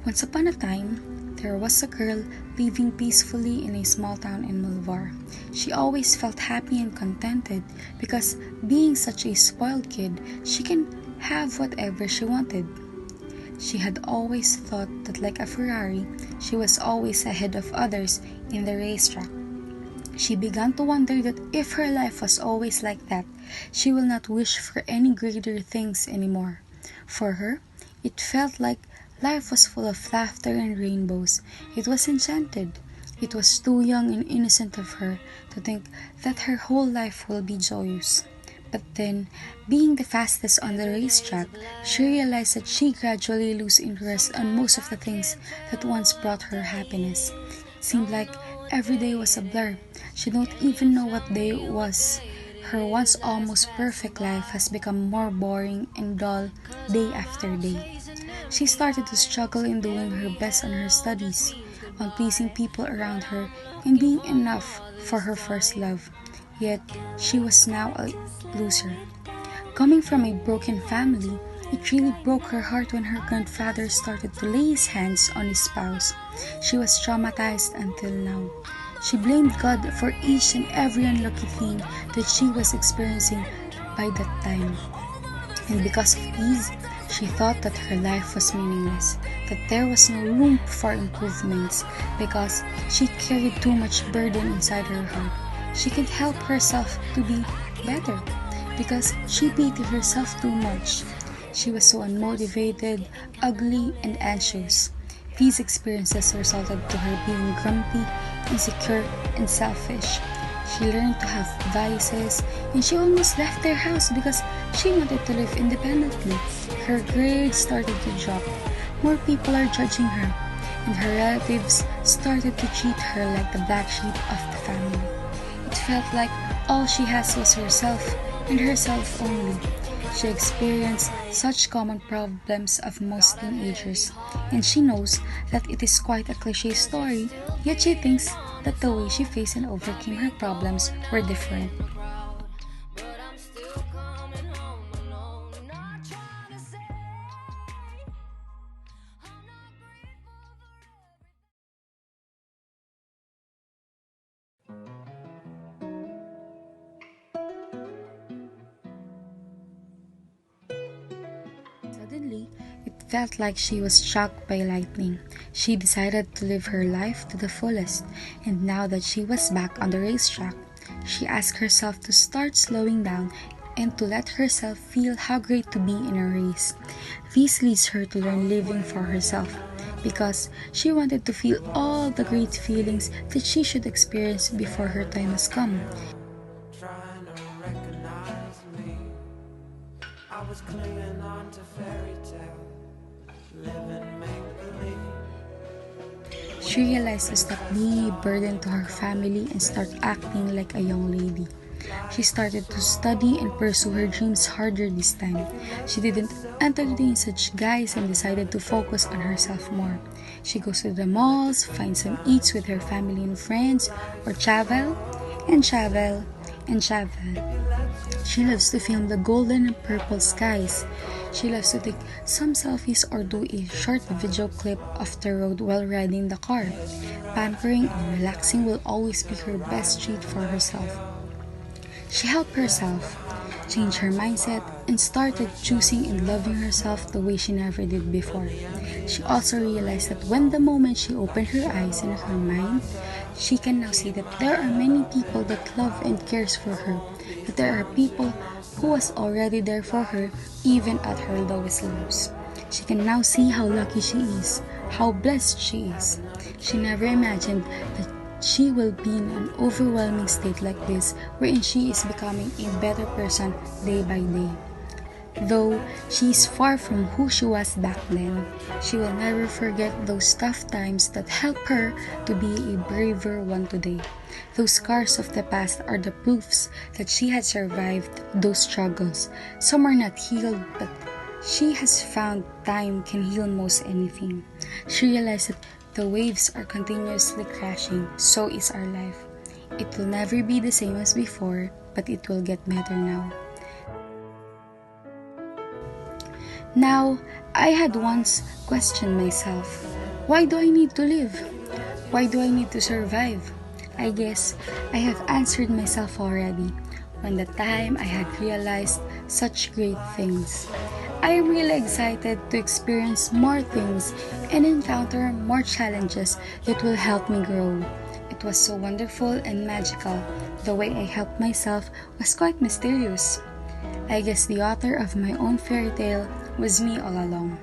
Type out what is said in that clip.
Once upon a time, there was a girl living peacefully in a small town in Malvar. She always felt happy and contented because, being such a spoiled kid, she can have whatever she wanted. She had always thought that, like a Ferrari, she was always ahead of others in the racetrack. She began to wonder that if her life was always like that, she will not wish for any greater things anymore. For her, it felt like life was full of laughter and rainbows. It was enchanted. It was too young and innocent of her to think that her whole life will be joyous. But then, being the fastest on the racetrack, she realized that she gradually lose interest on most of the things that once brought her happiness. It seemed like every day was a blur. She don't even know what day it was. Her once almost perfect life has become more boring and dull day after day. She started to struggle in doing her best on her studies, on pleasing people around her, and being enough for her first love. Yet, she was now a loser. Coming from a broken family, it really broke her heart when her grandfather started to lay his hands on his spouse. She was traumatized until now. She blamed God for each and every unlucky thing that she was experiencing by that time. And because of these, she thought that her life was meaningless, that there was no room for improvements because she carried too much burden inside her heart. She can't help herself to be better because she pitied herself too much. She was so unmotivated, ugly, and anxious. These experiences resulted to her being grumpy, insecure, and selfish. She learned to have vices, and she almost left their house because she wanted to live independently. Her grades started to drop. More people are judging her, and her relatives started to treat her like the black sheep of the family. It felt like all she has was herself, and herself only. She experienced such common problems of most teenagers, and she knows that it is quite a cliche story, yet she thinks that the way she faced and overcame her problems were different. Suddenly, it felt like she was struck by lightning. She decided to live her life to the fullest, and now that she was back on the racetrack, she asked herself to start slowing down and to let herself feel how great to be in a race. This leads her to learn living for herself because she wanted to feel all the great feelings that she should experience before her time has come. Trying to recognize me. I was clinging on to fairy tale, living make believe. She realized to stop being a burden to her family and start acting like a young lady. She started to study and pursue her dreams harder this time. She didn't entertain such guys and decided to focus on herself more. She goes to the malls, finds some eats with her family and friends, or travel and travel and travel. She loves to film the golden and purple skies. She loves to take some selfies or do a short video clip of the road while riding the car. Pampering and relaxing will always be her best treat for herself. She helped herself change her mindset and started choosing and loving herself the way she never did before. She also realized that when the moment she opened her eyes and her mind, she can now see that there are many people that love and cares for her, that there are people who was already there for her even at her lowest lows. She can now see how lucky she is, how blessed she is. She never imagined that she will be in an overwhelming state like this wherein she is becoming a better person day by day. Though she is far from who she was back then, she will never forget those tough times that helped her to be a braver one today. Those scars of the past are the proofs that she had survived those struggles. Some are not healed, but she has found time can heal most anything. She realized that the waves are continuously crashing, so is our life. It will never be the same as before, but it will get better now. Now, I had once questioned myself, Why do I need to live? Why do I need to survive? I guess I have answered myself already when the time I had realized such great things. I am really excited to experience more things and encounter more challenges that will help me grow. It was so wonderful and magical. The way I helped myself was quite mysterious. I guess the author of my own fairy tale was me all along.